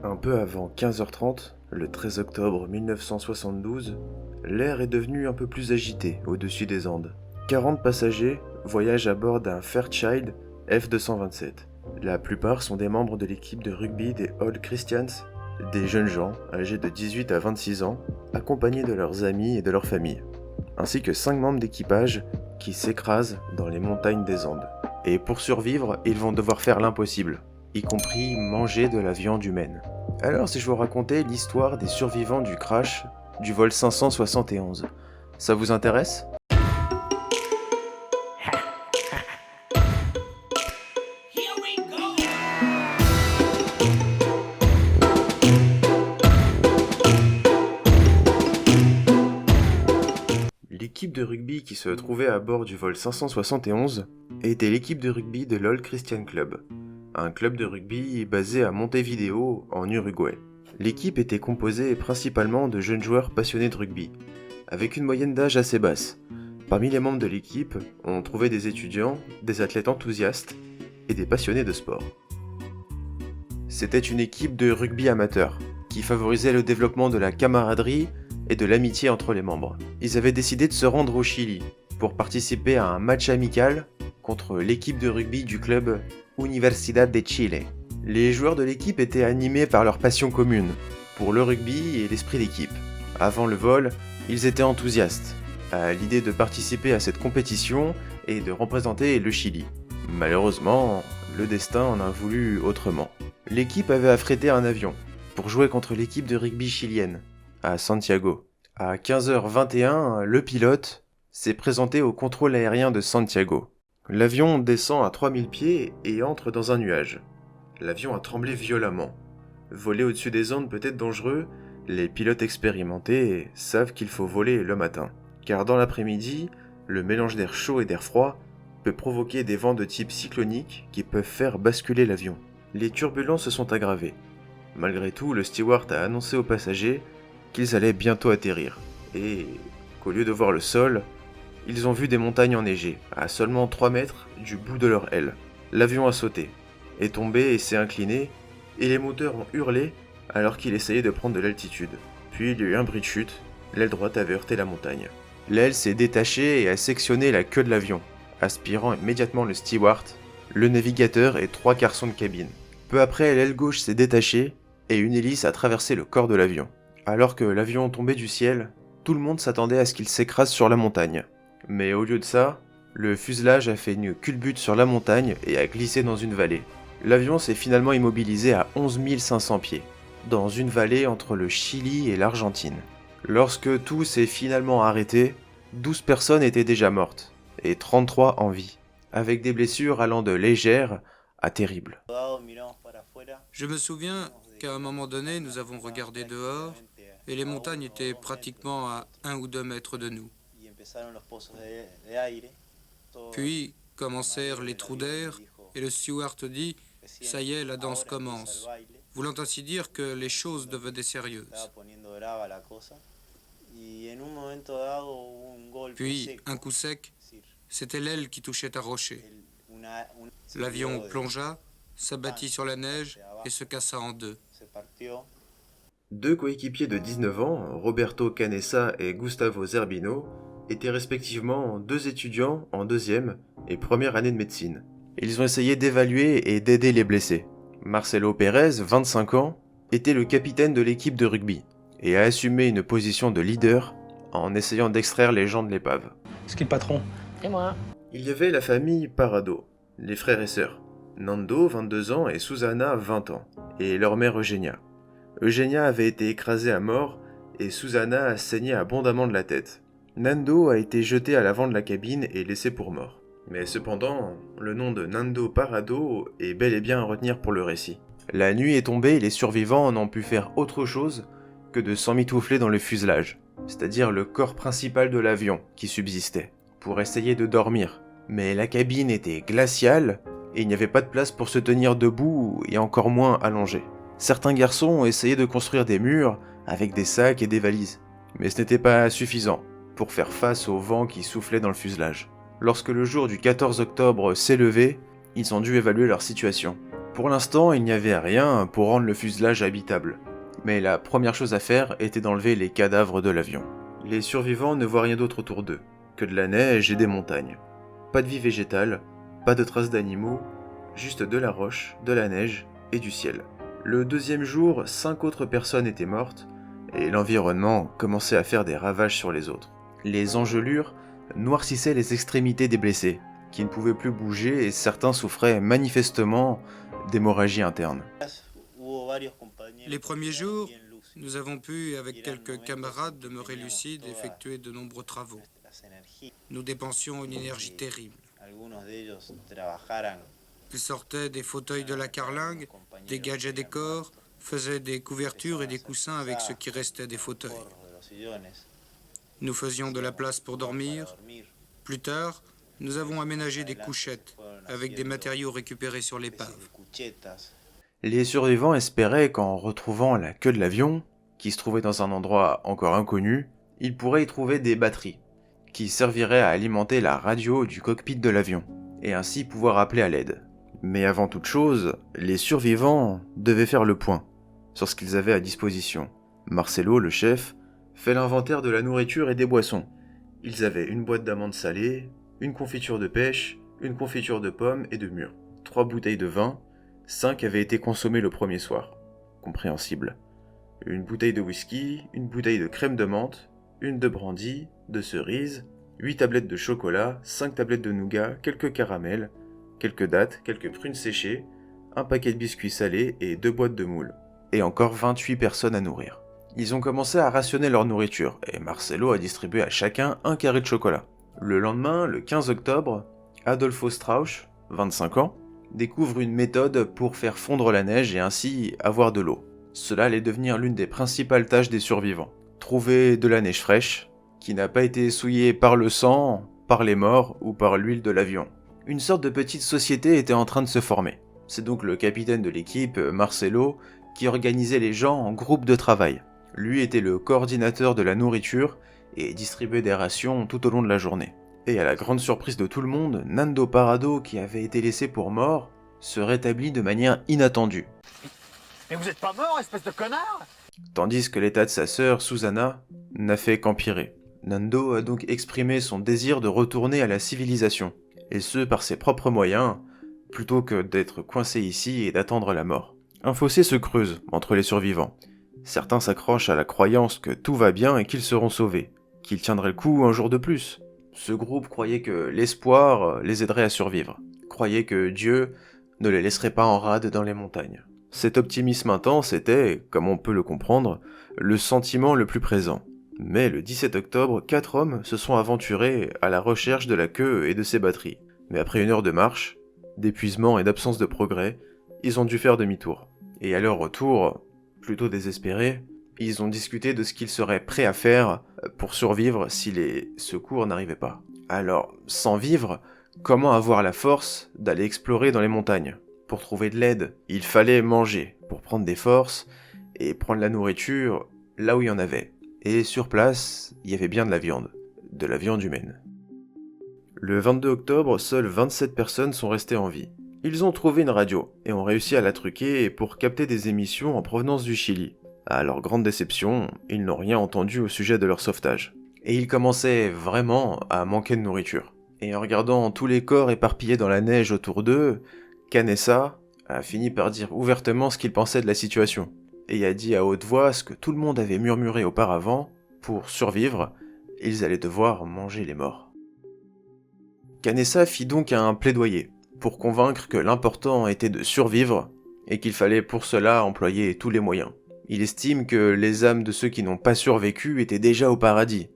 Un peu avant 15h30, le 13 octobre 1972, l'air est devenu un peu plus agité au-dessus des Andes. 40 passagers voyagent à bord d'un Fairchild F-227. La plupart sont des membres de l'équipe de rugby des Old Christians, des jeunes gens âgés de 18 à 26 ans, accompagnés de leurs amis et de leurs familles, ainsi que 5 membres d'équipage qui s'écrasent dans les montagnes des Andes. Et pour survivre, ils vont devoir faire l'impossible, y compris manger de la viande humaine. Alors si je vous racontais l'histoire des survivants du crash du vol 571, ça vous intéresse ? L'équipe de rugby qui se trouvait à bord du vol 571 était l'équipe de rugby de l'Old Christian Club, un club de rugby basé à Montevideo, en Uruguay. L'équipe était composée principalement de jeunes joueurs passionnés de rugby, avec une moyenne d'âge assez basse. Parmi les membres de l'équipe, on trouvait des étudiants, des athlètes enthousiastes et des passionnés de sport. C'était une équipe de rugby amateur, qui favorisait le développement de la camaraderie et de l'amitié entre les membres. Ils avaient décidé de se rendre au Chili pour participer à un match amical contre l'équipe de rugby du club Universidad de Chile. Les joueurs de l'équipe étaient animés par leur passion commune, pour le rugby et l'esprit d'équipe. Avant le vol, ils étaient enthousiastes à l'idée de participer à cette compétition et de représenter le Chili. Malheureusement, le destin en a voulu autrement. L'équipe avait affrété un avion pour jouer contre l'équipe de rugby chilienne, à Santiago. À 15h21, le pilote s'est présenté au contrôle aérien de Santiago. L'avion descend à 3000 pieds et entre dans un nuage. L'avion a tremblé violemment. Voler au-dessus des Andes peut être dangereux, les pilotes expérimentés savent qu'il faut voler le matin. Car dans l'après-midi, le mélange d'air chaud et d'air froid peut provoquer des vents de type cyclonique qui peuvent faire basculer l'avion. Les turbulences se sont aggravées. Malgré tout, le steward a annoncé aux passagers qu'ils allaient bientôt atterrir, et qu'au lieu de voir le sol, ils ont vu des montagnes enneigées, à seulement 3 mètres du bout de leur aile. L'avion a sauté, est tombé et s'est incliné, et les moteurs ont hurlé alors qu'il essayait de prendre de l'altitude. Puis il y a eu un bruit de chute, l'aile droite avait heurté la montagne. L'aile s'est détachée et a sectionné la queue de l'avion, aspirant immédiatement le steward, le navigateur et 3 garçons de cabine. Peu après, l'aile gauche s'est détachée, et une hélice a traversé le corps de l'avion. Alors que l'avion tombait du ciel, tout le monde s'attendait à ce qu'il s'écrase sur la montagne. Mais au lieu de ça, le fuselage a fait une culbute sur la montagne et a glissé dans une vallée. L'avion s'est finalement immobilisé à 11 500 pieds, dans une vallée entre le Chili et l'Argentine. Lorsque tout s'est finalement arrêté, 12 personnes étaient déjà mortes, et 33 en vie, avec des blessures allant de légères à terribles. Je me souviens qu'à un moment donné, nous avons regardé dehors et les montagnes étaient pratiquement à 1 ou 2 mètres de nous. Puis commencèrent les trous d'air et le steward dit « Ça y est, la danse commence », voulant ainsi dire que les choses devenaient sérieuses. Puis, un coup sec, c'était l'aile qui touchait un rocher. L'avion plongea, s'abattit sur la neige et se cassa en deux. 2 coéquipiers de 19 ans, Roberto Canessa et Gustavo Zerbino, étaient respectivement 2 étudiants en 2e et 1re année de médecine. Ils ont essayé d'évaluer et d'aider les blessés. Marcelo Pérez, 25 ans, était le capitaine de l'équipe de rugby et a assumé une position de leader en essayant d'extraire les gens de l'épave. C'est qui le patron? C'est moi. Il y avait la famille Parado, les frères et sœurs, Nando, 22 ans, et Susana, 20 ans, et leur mère Eugenia. Eugenia avait été écrasée à mort et Susana a saigné abondamment de la tête. Nando a été jeté à l'avant de la cabine et laissé pour mort. Mais cependant, le nom de Nando Parado est bel et bien à retenir pour le récit. La nuit est tombée et les survivants n'ont pu faire autre chose que de s'emmitoufler dans le fuselage, c'est-à-dire le corps principal de l'avion qui subsistait, pour essayer de dormir. Mais la cabine était glaciale et il n'y avait pas de place pour se tenir debout et encore moins allongé. Certains garçons ont essayé de construire des murs avec des sacs et des valises, mais ce n'était pas suffisant pour faire face au vent qui soufflait dans le fuselage. Lorsque le jour du 14 octobre s'est levé, ils ont dû évaluer leur situation. Pour l'instant, il n'y avait rien pour rendre le fuselage habitable. Mais la première chose à faire était d'enlever les cadavres de l'avion. Les survivants ne voient rien d'autre autour d'eux que de la neige et des montagnes. Pas de vie végétale, pas de traces d'animaux, juste de la roche, de la neige et du ciel. Le deuxième jour, 5 autres personnes étaient mortes, et l'environnement commençait à faire des ravages sur les autres. Les engelures noircissaient les extrémités des blessés, qui ne pouvaient plus bouger et certains souffraient manifestement d'hémorragie interne. Les premiers jours, nous avons pu, avec quelques camarades demeurés lucides, effectuer de nombreux travaux. Nous dépensions une énergie terrible. Ils sortaient des fauteuils de la carlingue, des gadgets décors, faisaient des couvertures et des coussins avec ce qui restait des fauteuils. Nous faisions de la place pour dormir. Plus tard, nous avons aménagé des couchettes avec des matériaux récupérés sur l'épave. Les survivants espéraient qu'en retrouvant la queue de l'avion, qui se trouvait dans un endroit encore inconnu, ils pourraient y trouver des batteries, qui serviraient à alimenter la radio du cockpit de l'avion, et ainsi pouvoir appeler à l'aide. Mais avant toute chose, les survivants devaient faire le point sur ce qu'ils avaient à disposition. Marcelo, le chef, fait l'inventaire de la nourriture et des boissons. Ils avaient une boîte d'amandes salées, une confiture de pêche, une confiture de pommes et de mûres, 3 bouteilles de vin, 5 avaient été consommées le premier soir. Compréhensible. Une bouteille de whisky, une bouteille de crème de menthe, une de brandy, de cerises, 8 tablettes de chocolat, 5 tablettes de nougat, quelques caramels, quelques dattes, quelques prunes séchées, un paquet de biscuits salés et 2 boîtes de moules. Et encore 28 personnes à nourrir. Ils ont commencé à rationner leur nourriture, et Marcelo a distribué à chacun un carré de chocolat. Le lendemain, le 15 octobre, Adolfo Strauch, 25 ans, découvre une méthode pour faire fondre la neige et ainsi avoir de l'eau. Cela allait devenir l'une des principales tâches des survivants. Trouver de la neige fraîche, qui n'a pas été souillée par le sang, par les morts ou par l'huile de l'avion. Une sorte de petite société était en train de se former. C'est donc le capitaine de l'équipe, Marcelo, qui organisait les gens en groupe de travail. Lui était le coordinateur de la nourriture et distribuait des rations tout au long de la journée. Et à la grande surprise de tout le monde, Nando Parrado, qui avait été laissé pour mort, se rétablit de manière inattendue. Mais vous êtes pas mort, espèce de connard! Tandis que l'état de sa sœur, Susana, n'a fait qu'empirer. Nando a donc exprimé son désir de retourner à la civilisation, et ce par ses propres moyens, plutôt que d'être coincé ici et d'attendre la mort. Un fossé se creuse entre les survivants. Certains s'accrochent à la croyance que tout va bien et qu'ils seront sauvés, qu'ils tiendraient le coup un jour de plus. Ce groupe croyait que l'espoir les aiderait à survivre, croyait que Dieu ne les laisserait pas en rade dans les montagnes. Cet optimisme intense était, comme on peut le comprendre, le sentiment le plus présent. Mais le 17 octobre, 4 hommes se sont aventurés à la recherche de la queue et de ses batteries. Mais après 1 heure de marche, d'épuisement et d'absence de progrès, ils ont dû faire demi-tour. Et à leur retour, plutôt désespérés, ils ont discuté de ce qu'ils seraient prêts à faire pour survivre si les secours n'arrivaient pas. Alors, sans vivre, comment avoir la force d'aller explorer dans les montagnes? Pour trouver de l'aide, il fallait manger pour prendre des forces et prendre la nourriture là où il y en avait. Et sur place, il y avait bien de la viande humaine. Le 22 octobre, seules 27 personnes sont restées en vie. Ils ont trouvé une radio et ont réussi à la truquer pour capter des émissions en provenance du Chili. À leur grande déception, ils n'ont rien entendu au sujet de leur sauvetage. Et ils commençaient vraiment à manquer de nourriture. Et en regardant tous les corps éparpillés dans la neige autour d'eux, Canessa a fini par dire ouvertement ce qu'il pensait de la situation. Et a dit à haute voix ce que tout le monde avait murmuré auparavant, pour survivre, ils allaient devoir manger les morts. Canessa fit donc un plaidoyer, pour convaincre que l'important était de survivre, et qu'il fallait pour cela employer tous les moyens. Il estime que les âmes de ceux qui n'ont pas survécu étaient déjà au paradis,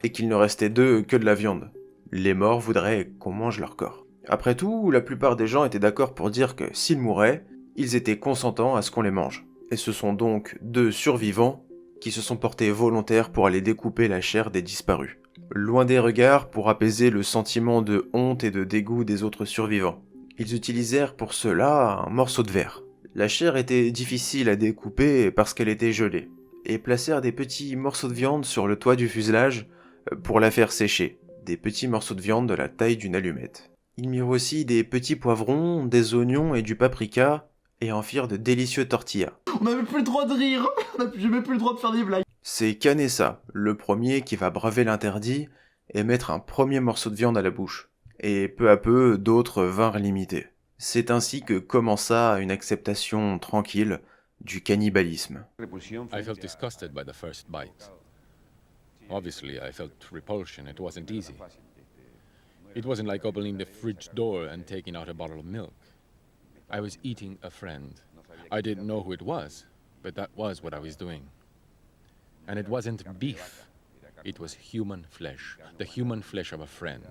et qu'il ne restait d'eux que de la viande. Les morts voudraient qu'on mange leur corps. Après tout, la plupart des gens étaient d'accord pour dire que s'ils mouraient, ils étaient consentants à ce qu'on les mange. Et ce sont donc 2 survivants qui se sont portés volontaires pour aller découper la chair des disparus. Loin des regards pour apaiser le sentiment de honte et de dégoût des autres survivants. Ils utilisèrent pour cela un morceau de verre. La chair était difficile à découper parce qu'elle était gelée, et placèrent des petits morceaux de viande sur le toit du fuselage pour la faire sécher, des petits morceaux de viande de la taille d'une allumette. Ils mirent aussi des petits poivrons, des oignons et du paprika et en firent de délicieux tortillas. On n'avait plus le droit de rire, j'ai même plus le droit de faire des blagues. C'est Canessa, le premier qui va braver l'interdit et mettre un premier morceau de viande à la bouche. Et peu à peu, d'autres vinrent l'imiter. C'est ainsi que commença une acceptation tranquille du cannibalisme. I felt disgusted by the first bite. Obviously, I felt repulsion. It wasn't easy. It wasn't like opening the fridge door and taking out a bottle of milk. I was eating a friend. I didn't know who it was, but that was what I was doing. And it wasn't beef. It was human flesh, the human flesh of a friend.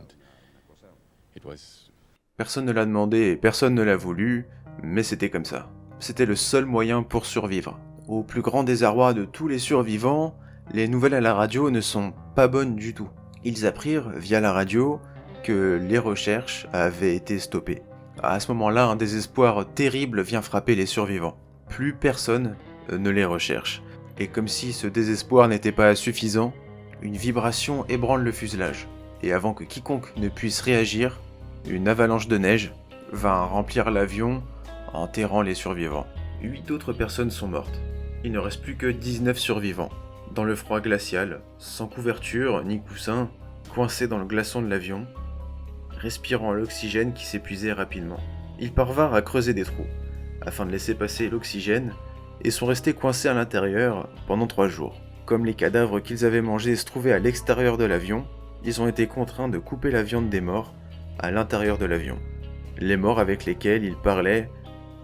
It was... Personne ne l'a demandé et personne ne l'a voulu, mais c'était comme ça. C'était le seul moyen pour survivre. Au plus grand désarroi de tous les survivants, les nouvelles à la radio ne sont pas bonnes du tout. Ils apprirent, via la radio, que les recherches avaient été stoppées. À ce moment-là, un désespoir terrible vient frapper les survivants. Plus personne ne les recherche. Et comme si ce désespoir n'était pas suffisant, une vibration ébranle le fuselage. Et avant que quiconque ne puisse réagir, une avalanche de neige vint remplir l'avion, enterrant les survivants. 8 autres personnes sont mortes. Il ne reste plus que 19 survivants. Dans le froid glacial, sans couverture ni coussin, coincés dans le glaçon de l'avion, respirant l'oxygène qui s'épuisait rapidement. Ils parvinrent à creuser des trous, afin de laisser passer l'oxygène, et sont restés coincés à l'intérieur pendant 3 jours. Comme les cadavres qu'ils avaient mangés se trouvaient à l'extérieur de l'avion, ils ont été contraints de couper la viande des morts à l'intérieur de l'avion. Les morts avec lesquels ils parlaient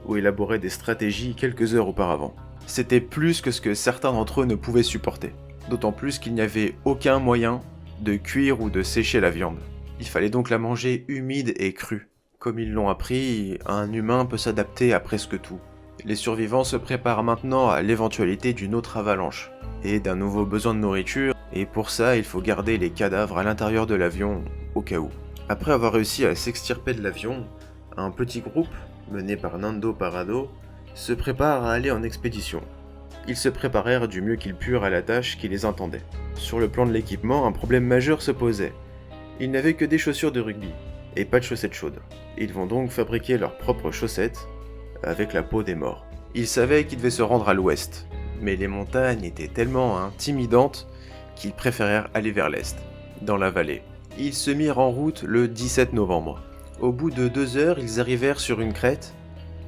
ou élaboraient des stratégies quelques heures auparavant. C'était plus que ce que certains d'entre eux ne pouvaient supporter. D'autant plus qu'il n'y avait aucun moyen de cuire ou de sécher la viande. Il fallait donc la manger humide et crue. Comme ils l'ont appris, un humain peut s'adapter à presque tout. Les survivants se préparent maintenant à l'éventualité d'une autre avalanche et d'un nouveau besoin de nourriture, et pour ça il faut garder les cadavres à l'intérieur de l'avion au cas où. Après avoir réussi à s'extirper de l'avion, un petit groupe, mené par Nando Parrado, se prépare à aller en expédition. Ils se préparèrent du mieux qu'ils purent à la tâche qui les attendait. Sur le plan de l'équipement, un problème majeur se posait. Ils n'avaient que des chaussures de rugby, et pas de chaussettes chaudes. Ils vont donc fabriquer leurs propres chaussettes, avec la peau des morts. Ils savaient qu'ils devaient se rendre à l'ouest, mais les montagnes étaient tellement intimidantes qu'ils préférèrent aller vers l'est, dans la vallée. Ils se mirent en route le 17 novembre. Au bout de 2 heures, ils arrivèrent sur une crête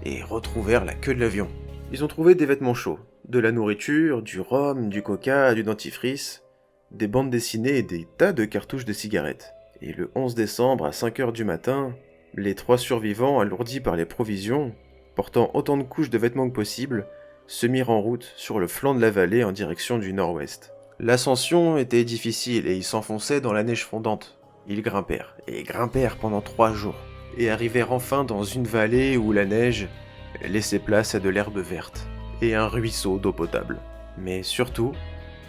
et retrouvèrent la queue de l'avion. Ils ont trouvé des vêtements chauds, de la nourriture, du rhum, du coca, du dentifrice, des bandes dessinées et des tas de cartouches de cigarettes. Et le 11 décembre à 5 heures du matin, les 3 survivants, alourdis par les provisions, portant autant de couches de vêtements que possible, se mirent en route sur le flanc de la vallée en direction du nord-ouest. L'ascension était difficile et ils s'enfonçaient dans la neige fondante. Ils grimpèrent, et grimpèrent pendant 3 jours, et arrivèrent enfin dans une vallée où la neige laissait place à de l'herbe verte, et un ruisseau d'eau potable. Mais surtout,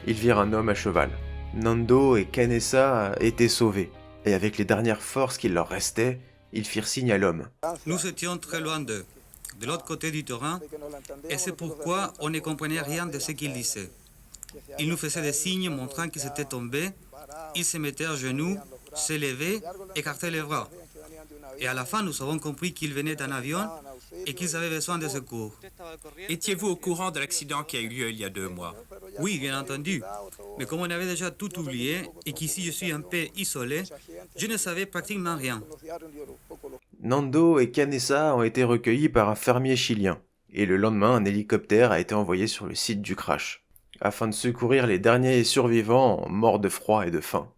ils virent un homme à cheval. Nando et Canessa étaient sauvés, et avec les dernières forces qu'il leur restait, ils firent signe à l'homme. Nous étions très loin d'eux, de l'autre côté du torrent, et c'est pourquoi on ne comprenait rien de ce qu'ils disaient. Ils nous faisaient des signes montrant qu'ils étaient tombés, ils se mettaient à genoux, s'élevaient, écartaient les bras. Et à la fin, nous avons compris qu'ils venaient d'un avion et qu'ils avaient besoin de secours. Étiez-vous au courant de l'accident qui a eu lieu il y a 2 mois? Oui, bien entendu. Mais comme on avait déjà tout oublié et qu'ici je suis un peu isolé, je ne savais pratiquement rien. Nando et Canessa ont été recueillis par un fermier chilien, et le lendemain, un hélicoptère a été envoyé sur le site du crash, afin de secourir les derniers survivants morts de froid et de faim.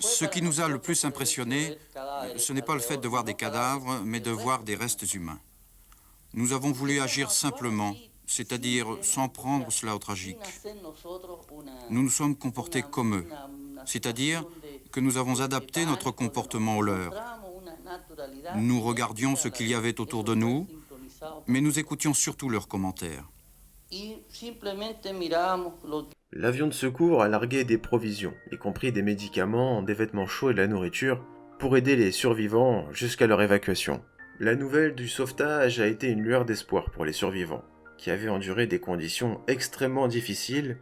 Ce qui nous a le plus impressionné, ce n'est pas le fait de voir des cadavres, mais de voir des restes humains. Nous avons voulu agir simplement, c'est-à-dire sans prendre cela au tragique. Nous nous sommes comportés comme eux, c'est-à-dire que nous avons adapté notre comportement au leur. Nous regardions ce qu'il y avait autour de nous, mais nous écoutions surtout leurs commentaires. L'avion de secours a largué des provisions, y compris des médicaments, des vêtements chauds et de la nourriture, pour aider les survivants jusqu'à leur évacuation. La nouvelle du sauvetage a été une lueur d'espoir pour les survivants, qui avaient enduré des conditions extrêmement difficiles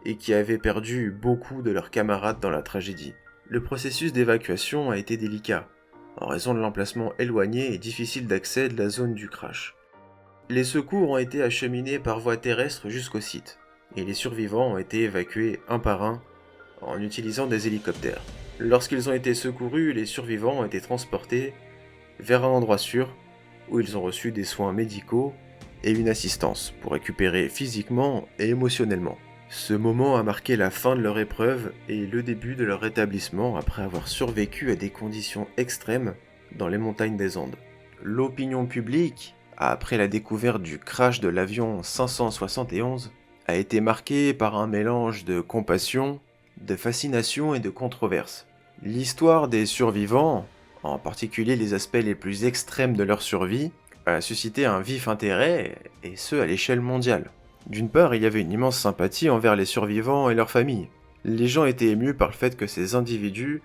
et qui avaient perdu beaucoup de leurs camarades dans la tragédie. Le processus d'évacuation a été délicat, en raison de l'emplacement éloigné et difficile d'accès de la zone du crash. Les secours ont été acheminés par voie terrestre jusqu'au site, et les survivants ont été évacués un par un en utilisant des hélicoptères. Lorsqu'ils ont été secourus, les survivants ont été transportés vers un endroit sûr où ils ont reçu des soins médicaux et une assistance pour récupérer physiquement et émotionnellement. Ce moment a marqué la fin de leur épreuve et le début de leur rétablissement après avoir survécu à des conditions extrêmes dans les montagnes des Andes. L'opinion publique, après la découverte du crash de l'avion 571, a été marquée par un mélange de compassion, de fascination et de controverse. L'histoire des survivants, en particulier les aspects les plus extrêmes de leur survie, a suscité un vif intérêt, et ce à l'échelle mondiale. D'une part, il y avait une immense sympathie envers les survivants et leurs familles. Les gens étaient émus par le fait que ces individus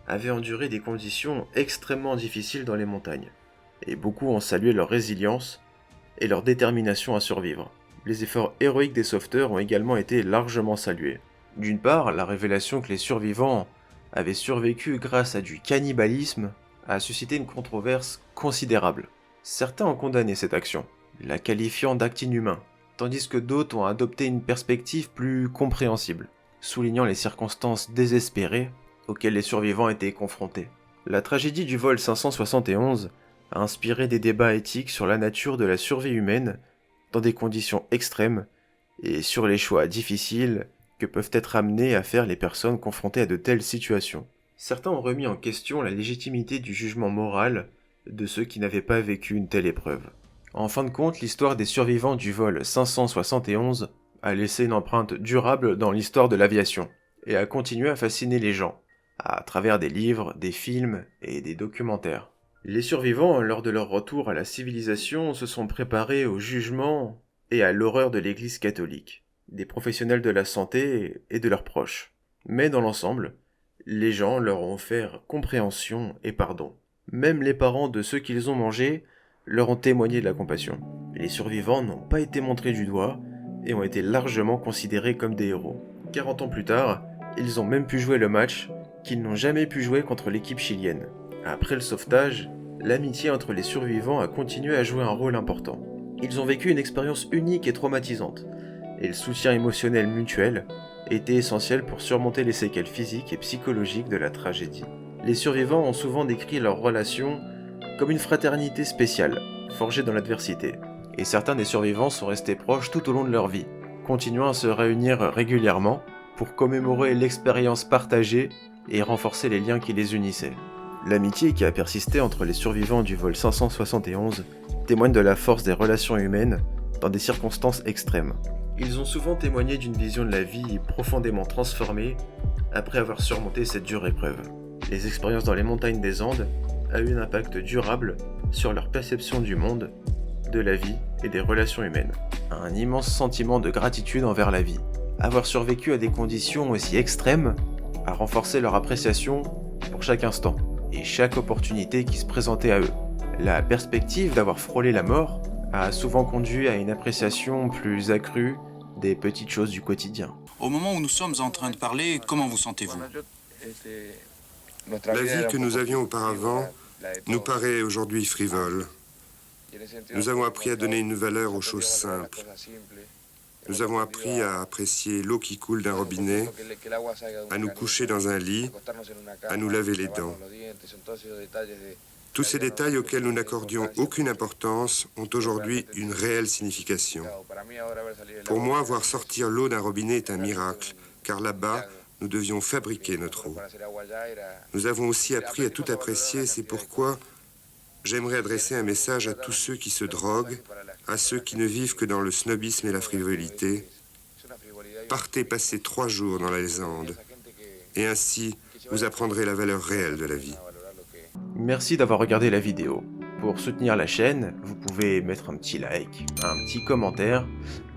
avaient enduré des conditions extrêmement difficiles dans les montagnes, et beaucoup ont salué leur résilience et leur détermination à survivre. Les efforts héroïques des sauveteurs ont également été largement salués. D'une part, la révélation que les survivants avaient survécu grâce à du cannibalisme a suscité une controverse considérable. Certains ont condamné cette action, la qualifiant d'acte inhumain, tandis que d'autres ont adopté une perspective plus compréhensible, soulignant les circonstances désespérées auxquelles les survivants étaient confrontés. La tragédie du vol 571 a inspiré des débats éthiques sur la nature de la survie humaine dans des conditions extrêmes et sur les choix difficiles que peuvent être amenées à faire les personnes confrontées à de telles situations. Certains ont remis en question la légitimité du jugement moral de ceux qui n'avaient pas vécu une telle épreuve. En fin de compte, l'histoire des survivants du vol 571 a laissé une empreinte durable dans l'histoire de l'aviation, et a continué à fasciner les gens, à travers des livres, des films et des documentaires. Les survivants, lors de leur retour à la civilisation, se sont préparés au jugement et à l'horreur de l'Église catholique, des professionnels de la santé et de leurs proches. Mais dans l'ensemble, les gens leur ont offert compréhension et pardon. Même les parents de ceux qu'ils ont mangés leur ont témoigné de la compassion. Les survivants n'ont pas été montrés du doigt et ont été largement considérés comme des héros. 40 ans plus tard, ils ont même pu jouer le match qu'ils n'ont jamais pu jouer contre l'équipe chilienne. Après le sauvetage, l'amitié entre les survivants a continué à jouer un rôle important. Ils ont vécu une expérience unique et traumatisante, et le soutien émotionnel mutuel était essentiel pour surmonter les séquelles physiques et psychologiques de la tragédie. Les survivants ont souvent décrit leur relation comme une fraternité spéciale, forgée dans l'adversité. Et certains des survivants sont restés proches tout au long de leur vie, continuant à se réunir régulièrement pour commémorer l'expérience partagée et renforcer les liens qui les unissaient. L'amitié qui a persisté entre les survivants du vol 571 témoigne de la force des relations humaines dans des circonstances extrêmes. Ils ont souvent témoigné d'une vision de la vie profondément transformée après avoir surmonté cette dure épreuve. Les expériences dans les montagnes des Andes a eu un impact durable sur leur perception du monde, de la vie et des relations humaines. Un immense sentiment de gratitude envers la vie. Avoir survécu à des conditions aussi extrêmes a renforcé leur appréciation pour chaque instant et chaque opportunité qui se présentait à eux. La perspective d'avoir frôlé la mort a souvent conduit à une appréciation plus accrue des petites choses du quotidien. Au moment où nous sommes en train de parler, comment vous sentez-vous? La vie que nous avions auparavant nous paraît aujourd'hui frivole. Nous avons appris à donner une valeur aux choses simples. Nous avons appris à apprécier l'eau qui coule d'un robinet, à nous coucher dans un lit, à nous laver les dents. Tous ces détails auxquels nous n'accordions aucune importance ont aujourd'hui une réelle signification. Pour moi, voir sortir l'eau d'un robinet est un miracle, car là-bas, nous devions fabriquer notre eau. Nous avons aussi appris à tout apprécier, c'est pourquoi j'aimerais adresser un message à tous ceux qui se droguent, à ceux qui ne vivent que dans le snobisme et la frivolité. Partez passer 3 jours dans les Andes, et ainsi vous apprendrez la valeur réelle de la vie. Merci d'avoir regardé la vidéo. Pour soutenir la chaîne, vous pouvez mettre un petit like, un petit commentaire,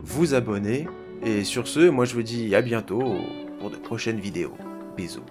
vous abonner, et sur ce, moi je vous dis à bientôt pour de prochaines vidéos. Bisous.